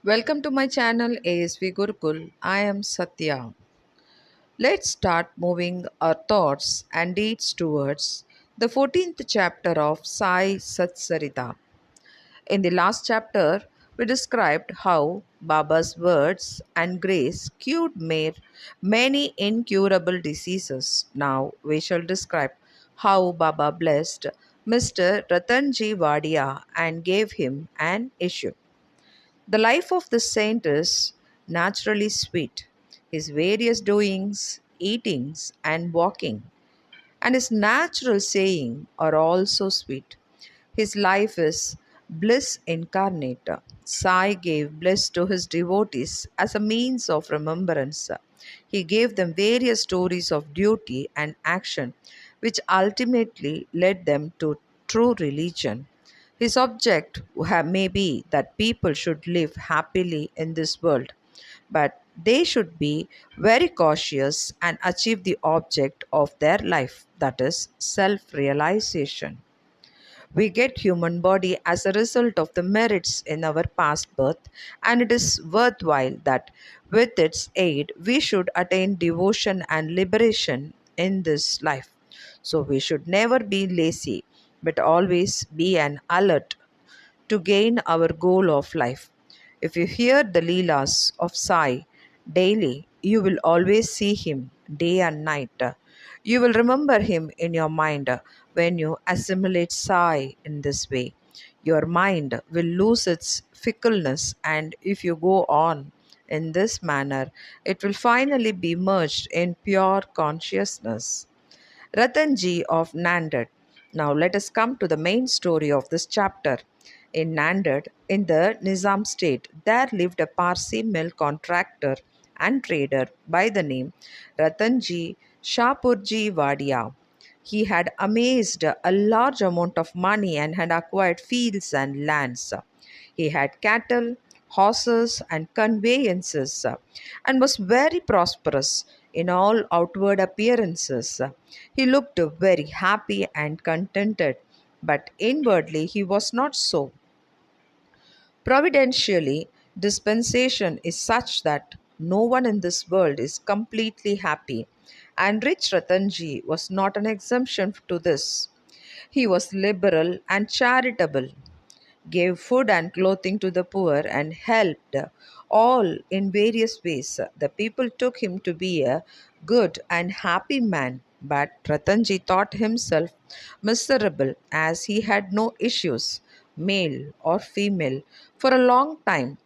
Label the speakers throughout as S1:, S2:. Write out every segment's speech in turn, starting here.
S1: Welcome to my channel ASV Gurukul. I am Satya. Let's start moving our thoughts and deeds towards the 14th chapter of Sai Satcharitra. In the last chapter, we described how Baba's words and grace cured many incurable diseases. Now we shall describe how Baba blessed Mr. Ratanji Wadia and gave him an issue. The life of the saint is naturally sweet. His various doings, eatings, and walking, and his natural saying are also sweet. His life is bliss incarnate. Sai gave bliss to his devotees as a means of remembrance. He gave them various stories of duty and action, which ultimately led them to true religion. His object may be that people should live happily in this world, but they should be very cautious and achieve the object of their life, that is, self realization. We get human body as a result of the merits in our past birth, and it is worthwhile that with its aid we should attain devotion and liberation in this life. So we should never be lazy, but always be an alert to gain our goal of life. If you hear the Leelas of Sai daily, you will always see him day and night. You will remember him in your mind when you assimilate Sai in this way. Your mind will lose its fickleness, and if you go on in this manner, it will finally be merged in pure consciousness. Ratanji of Nanded. Now let us come to the main story of this chapter. In Nanded, in the Nizam state, there lived a Parsi mill contractor and trader by the name Ratanji Shapurji Wadia. He had amassed a large amount of money and had acquired fields and lands. He had cattle, horses, and conveyances, and was very prosperous in all outward appearances. He looked very happy and contented, but inwardly he was not so. Providentially, dispensation is such that no one in this world is completely happy, and rich Ratanji was not an exemption to this. He was liberal and charitable, gave food and clothing to the poor, and helped all in various ways. The people took him to be a good and happy man, but Ratanji thought himself miserable as he had no issues, male or female, for a long time,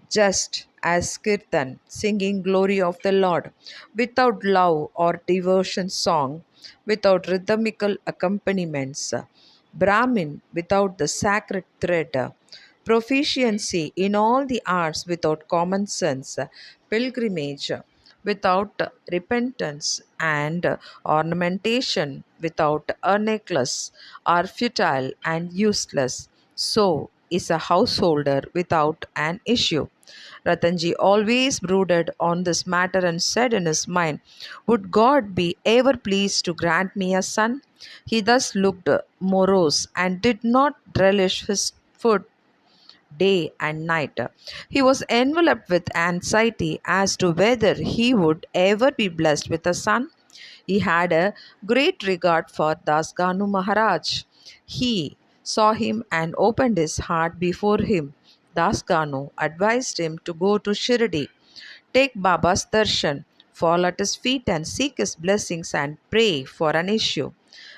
S1: just as Kirtan, singing glory of the Lord, without love or devotion song, without rhythmical accompaniments, Brahmin without the sacred thread, proficiency in all the arts without common sense, pilgrimage without repentance, and ornamentation without a necklace are futile and useless. So is a householder without an issue. Ratanji always brooded on this matter and said in his mind, would God be ever pleased to grant me a son? He thus looked morose and did not relish his food day and night. He was enveloped with anxiety as to whether he would ever be blessed with a son. He had a great regard for Dasganu Maharaj. He saw him and opened his heart before him. Dasganu advised him to go to Shirdi, take Baba's darshan, fall at his feet and seek his blessings and pray for an issue.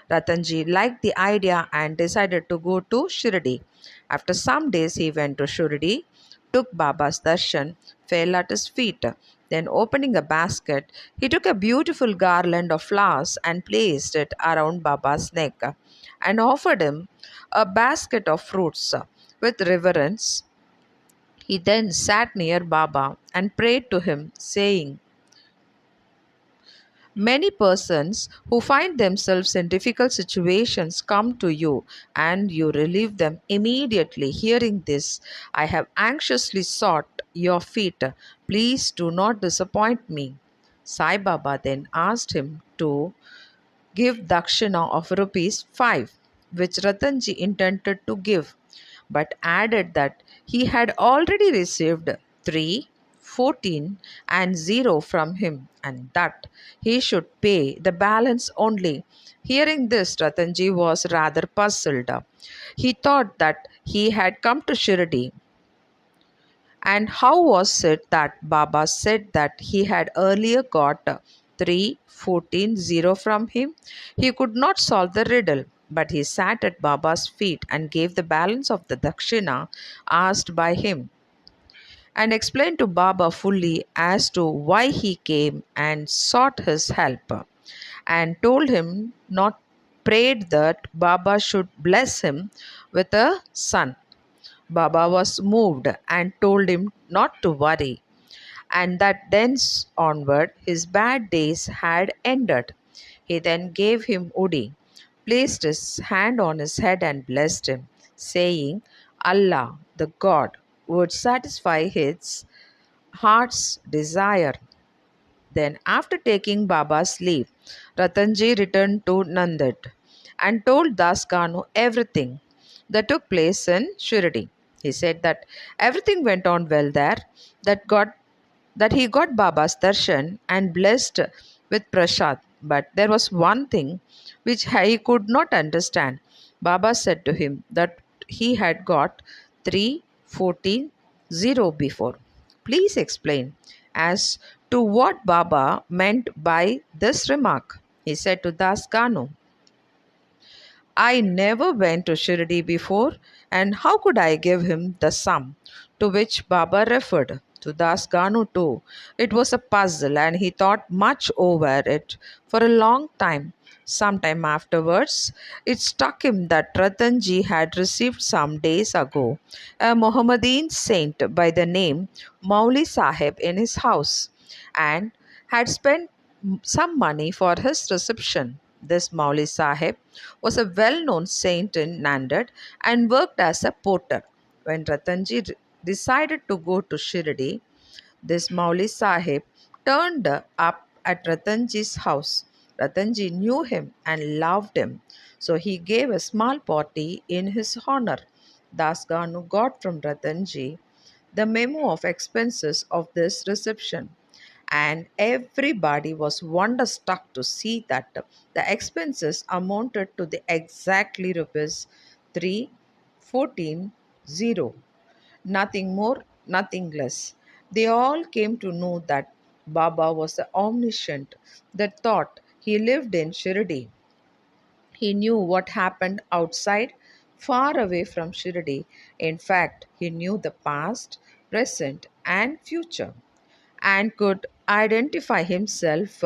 S1: Ratanji liked the idea and decided to go to Shirdi. After some days, he went to Shirdi, took Baba's darshan, fell at his feet. Then, opening a basket, he took a beautiful garland of flowers and placed it around Baba's neck and offered him a basket of fruits. With reverence, he then sat near Baba and prayed to him, saying, many persons who find themselves in difficult situations come to you and you relieve them immediately. Hearing this, I have anxiously sought your feet. Please do not disappoint me. Sai Baba then asked him to give dakshina of rupees 5, which Ratanji intended to give. but added that he had already received 3, 14, and 0 from him, and that he should pay the balance only. Hearing this, Ratanji was rather puzzled. He thought that he had come to Shirdi, and how was it that Baba said that he had earlier got 3, 14, 0 from him? He could not solve the riddle, but he sat at Baba's feet and gave the balance of the dakshina asked by him, and explained to Baba fully as to why he came and sought his help, and told him not prayed that Baba should bless him with a son. Baba was moved and told him not to worry, and that thence onward his bad days had ended. He then gave him Udi, placed his hand on his head, and blessed him, saying, Allah, the God, would satisfy his heart's desire. Then, after taking Baba's leave, Ratanji returned to Nanded and told Das Kanu everything that took place in Shirdi. He said that everything went on well there, that he got Baba's darshan and blessed with prasad. But there was one thing which he could not understand. Baba said to him that he had got 3, 14, 0 before. Please explain as to what Baba meant by this remark. He said to Das Kanu, I never went to Shirdi before, and how could I give him the sum to which Baba referred? To Das Ganu too. It was a puzzle, and he thought much over it for a long time. Some time afterwards, it struck him that Ratanji had received some days ago a Mohammedan saint by the name Mauli Sahib in his house, and had spent some money for his reception. This Mauli Sahib was a well known saint in Nanded and worked as a porter. When Ratanji decided to go to Shirdi, this Mauli Sahib turned up at Ratanji's house. Ratanji knew him and loved him, so he gave a small party in his honor. Das Ganu got from Ratanji the memo of expenses of this reception, and everybody was wonderstruck to see that the expenses amounted to the exactly rupees 3, 14, 0, nothing more, nothing less. They all came to know that Baba was the omniscient, that thought he lived in Shirdi. He knew what happened outside, far away from Shirdi. In fact, he knew the past, present, and future, and could identify himself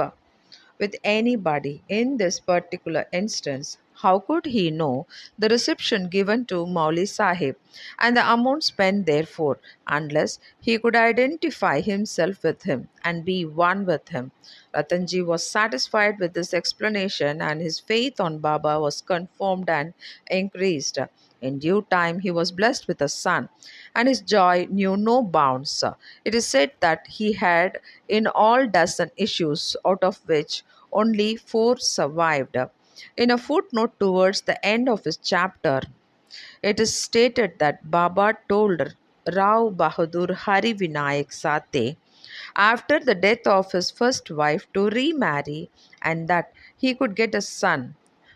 S1: with anybody. In this particular instance, how could he know the reception given to Mauli Sahib and the amount spent therefore, unless he could identify himself with him and be one with him? Ratanji was satisfied with this explanation, and his faith on Baba was confirmed and increased. In due time, he was blessed with a son, and his joy knew no bounds. It is said that he had in all dozen issues, out of which only 4 survived. In a footnote towards the end of his chapter, it is stated that Baba told Rao Bahadur Hari Vinayak Sate after the death of his first wife to remarry, and that he could get a son.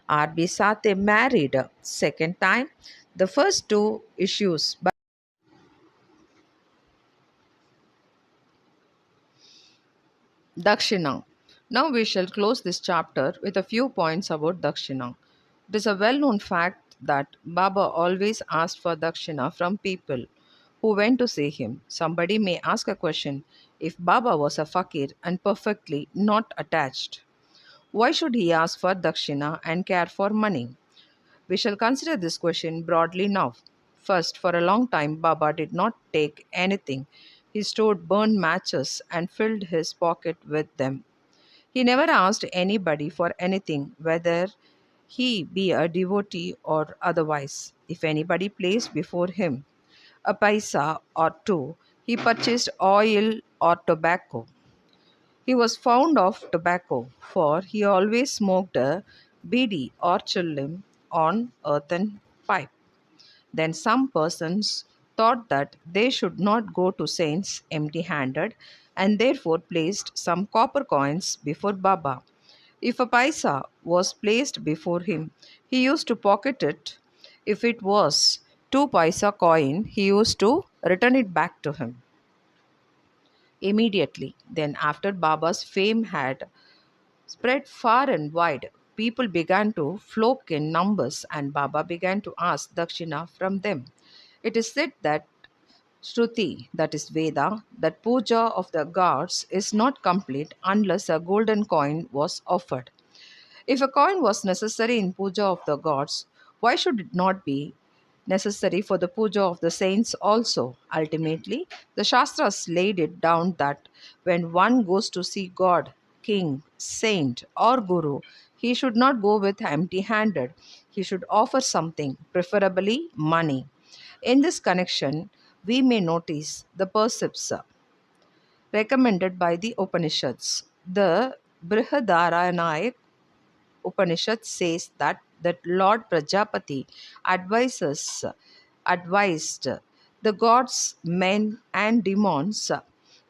S1: R.B. Sate married a second time. The first two issues Dakshina. Now we shall close this chapter with a few points about Dakshina. It is a well known fact that Baba always asked for Dakshina from people who went to see him. Somebody may ask a question: if Baba was a fakir and perfectly not attached, why should he ask for Dakshina and care for money? We shall consider this question broadly now. First, for a long time, Baba did not take anything. He stored burned matches and filled his pocket with them. He never asked anybody for anything, whether he be a devotee or otherwise. If anybody placed before him a paisa or two, he purchased oil or tobacco. He was fond of tobacco, for he always smoked a bidi or chillim on earthen pipe. Then some persons thought that they should not go to saints empty handed and therefore placed some copper coins before Baba. If a paisa was placed before him, he used to pocket it. If it was 2 paisa coin, he used to return it back to him immediately. Then, after Baba's fame had spread far and wide, people began to flock in numbers, and Baba began to ask dakshina from them. It is said that Shruti, that is Veda, that puja of the gods is not complete unless a golden coin was offered. If a coin was necessary in puja of the gods, why should it not be necessary for the puja of the saints also? Ultimately, the Shastras laid it down that when one goes to see God, king, saint, or guru, he should not go with empty handed. He should offer something, preferably money. In this connection, we may notice the precepts recommended by the Upanishads. The Brihadaranyaka Upanishad says that Lord Prajapati advises advised the gods, men, and demons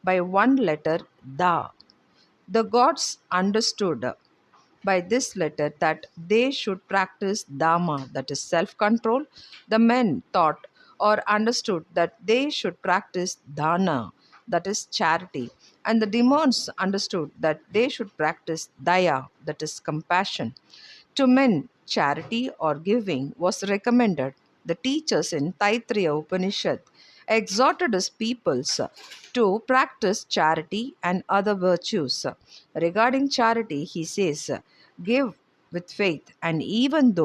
S1: by one letter Da. The gods understood by this letter that they should practice Dharma, that is self control. The men thought or understood that they should practice Dana, that is charity. And the demons understood that they should practice Daya, that is compassion. To men, charity or giving was recommended. The teachers in Taittiriya Upanishad exhorted his peoples to practice charity and other virtues. Regarding charity, he says, give with faith, and even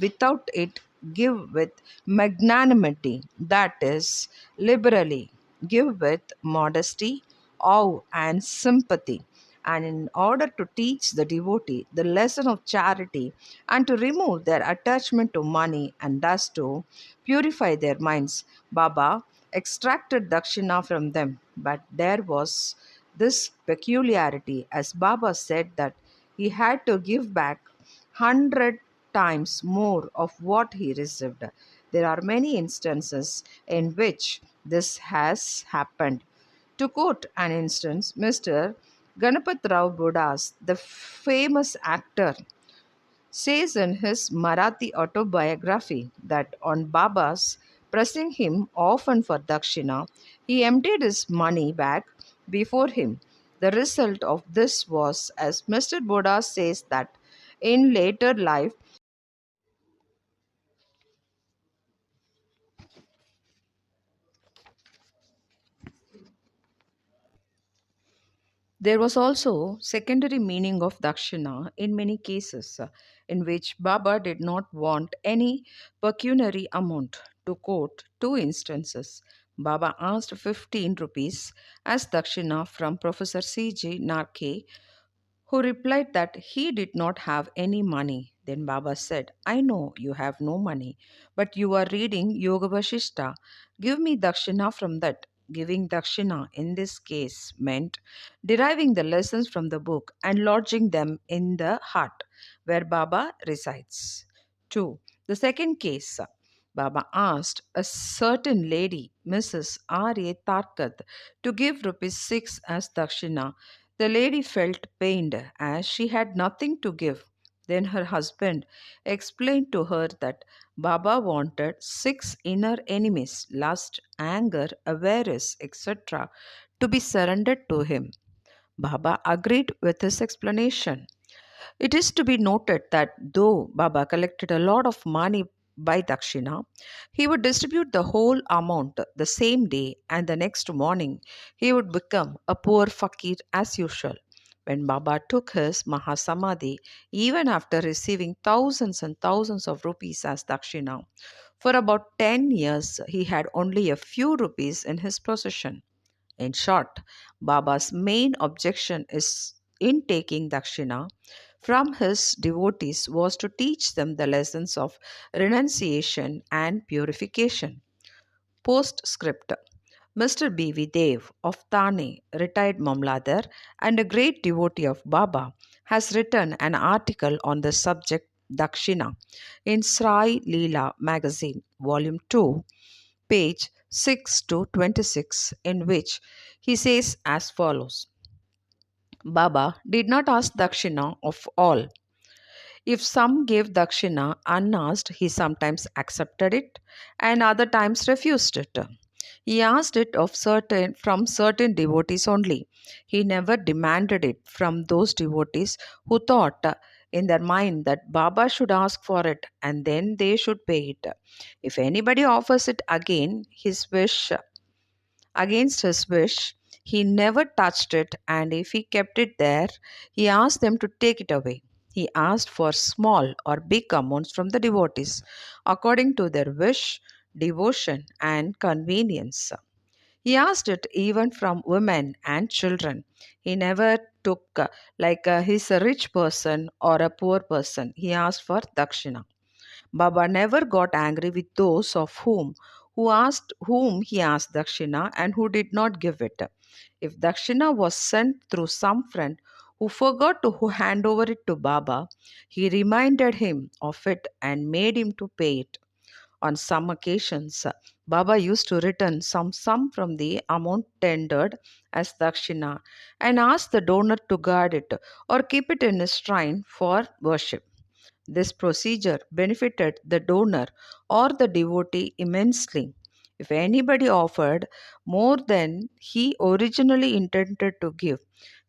S1: without it, give with magnanimity, that is, liberally, give with modesty, awe, and sympathy. And in order to teach the devotee the lesson of charity and to remove their attachment to money and thus to purify their minds, Baba extracted dakshina from them. But there was this peculiarity, as Baba said that he had to give back 100 times more of what he received. There are many instances in which this has happened. To quote an instance, Mr. Ganapat Rao Budas, the famous actor, says in his Marathi autobiography that on Baba's pressing him often for dakshina, he emptied his money bag before him. The result of this was, as Mr. Budas says, that in later life there was also secondary meaning of dakshina in many cases in which Baba did not want any pecuniary amount. To quote two instances, Baba asked 15 rupees as dakshina from Professor C.J. Narke, who replied that he did not have any money. Then Baba said, I know you have no money, but you are reading Yoga Vashishta. Give me dakshina from that. Giving dakshina in this case meant deriving the lessons from the book and lodging them in the heart where Baba resides. 2. The second case, Baba asked a certain lady, Mrs. R.A. Tarkat, to give rupees 6 as dakshina. The lady felt pained as she had nothing to give. Then her husband explained to her that Baba wanted 6 inner enemies, lust, anger, avarice, etc., to be surrendered to him. Baba agreed with his explanation. It is to be noted that though Baba collected a lot of money by Dakshina, he would distribute the whole amount the same day, and the next morning he would become a poor fakir as usual. When Baba took his Mahasamadhi, even after receiving thousands and thousands of rupees as Dakshina, for about 10 years he had only a few rupees in his possession. In short, Baba's main objection is in taking dakshina from his devotees was to teach them the lessons of renunciation and purification. Postscript. Mr. B.V. Dev of Thane, retired Mamladar and a great devotee of Baba, has written an article on the subject Dakshina in Srai Leela magazine, volume 2, page 6 to 26, in which he says as follows: Baba did not ask Dakshina of all. If some gave dakshina unasked, he sometimes accepted it and other times refused it. He asked it of certain from certain devotees only. He never demanded it from those devotees who thought in their mind that Baba should ask for it and then they should pay it. If anybody offers it against his wish, he never touched it, and if he kept it there, he asked them to take it away. He asked for small or big amounts from the devotees according to their wish, devotion, and convenience. He asked it even from women and children. He never took, he's a rich person or a poor person. He asked for dakshina. Baba never got angry with those of whom he asked dakshina and who did not give it. If dakshina was sent through some friend who forgot to hand over it to Baba, he reminded him of it and made him to pay it. On some occasions, Baba used to return some sum from the amount tendered as dakshina and ask the donor to guard it or keep it in his shrine for worship. This procedure benefited the donor or the devotee immensely. If anybody offered more than he originally intended to give,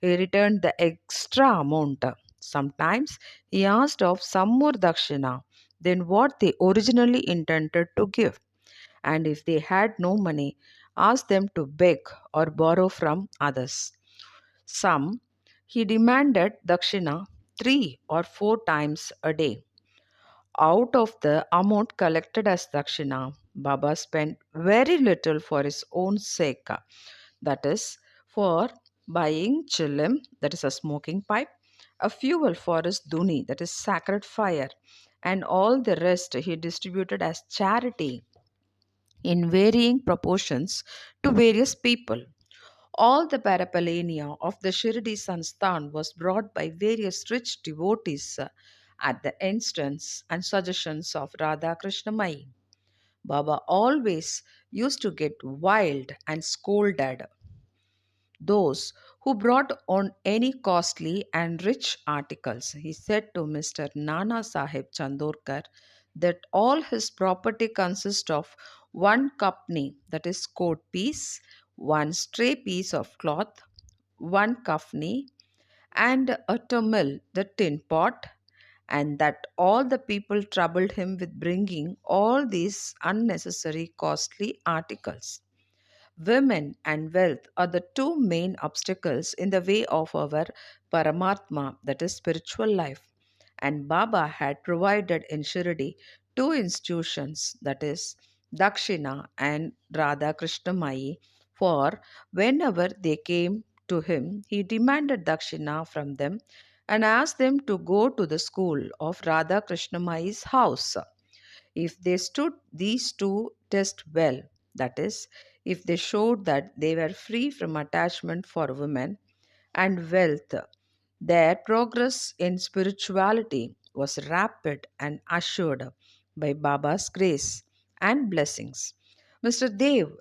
S1: he returned the extra amount. Sometimes he asked of some more dakshina than what they originally intended to give, and if they had no money, asked them to beg or borrow from others. Some he demanded dakshina 3 or 4 times a day. Out of the amount collected as dakshina, Baba spent very little for his own sake. That is, for buying chilim, that is a smoking pipe, a fuel for his duni, that is sacred fire, and all the rest he distributed as charity in varying proportions to various people. All the paraphernalia of the Shirdi Sansthan was brought by various rich devotees at the instance and suggestions of Radha Krishnamai. Baba always used to get wild and scolded those who brought on any costly and rich articles. He said to Mr. Nana Sahib Chandorkar that all his property consists of one kapni, that is coat piece, one stray piece of cloth, one kafni, and a tamil, the tin pot, and that all the people troubled him with bringing all these unnecessary costly articles. Women and wealth are the two main obstacles in the way of our Paramatma, that is spiritual life. And Baba had provided in Shirdi two institutions, that is Dakshina and Radha Krishnamai, for whenever they came to him, he demanded Dakshina from them and asked them to go to the school of Radha Krishnamai's house. If they stood these two tests well, that is, if they showed that they were free from attachment for women and wealth, their progress in spirituality was rapid and assured by Baba's grace and blessings. Mr. Dev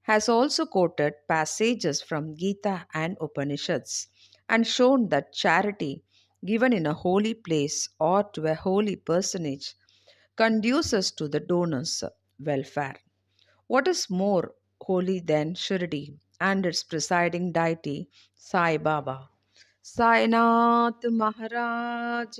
S1: has also quoted passages from Gita and Upanishads and shown that charity given in a holy place or to a holy personage conduces to the donor's welfare. What is more holy than Shirdi and its presiding deity, Sai Baba? Sai Nath Maharaj